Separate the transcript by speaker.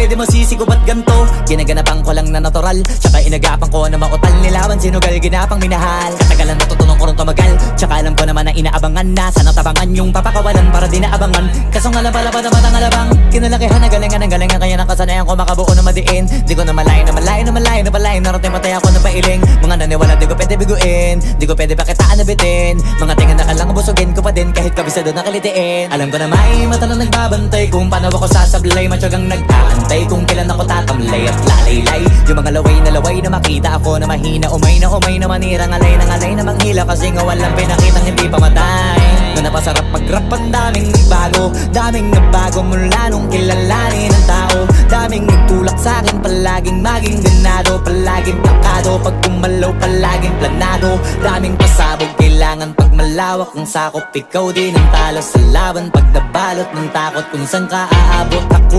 Speaker 1: pwede mo sisigo ba't ganto? Ginaganapan ko lang na natural, tsaka inagapan ko na mautal. Nilawan sinugal, ginapang minahal. Katagalan natutunan ko rin tumagal, tsaka alam ko naman na inaabangan na sana tabangan yung papakawalan para di naabangan. Kaso nga lang pala pa naman ang alabang kinalakihan na galingan kaya nakasanayan ko makabuo na madiin. Di ko na malayo na malayo na malayo na palayo. Narating matay ako na pailing. Mga naniwala di ko pwede biguin, di ko pwede pakitaan na bitin. Mga tingan na kalang busugin ko pa din kahit kabisado na kalitiin. Alam ko na may mata na nagbabantay kung paano ako sasablay. Matyagang nag-aantay kung kailan ako tatamlay at lalaylay. Yung mga laway na makita ako na mahina. Umay na manira, ngalay na manghila. Kasi nga walang pinakitang hindi pamatay. Na napasarap mag-rap ang daming nagbago mula nung kilalanin ang tao. Daming nagtulak sa'kin, palaging maging ganado. Palaging plakado, pag kumalaw palaging planado. Daming pasabog, kailangan pag malawak ang sakop. Ikaw din ang talo sa laban pag nabalot ng takot kung saan ka aabot. Ako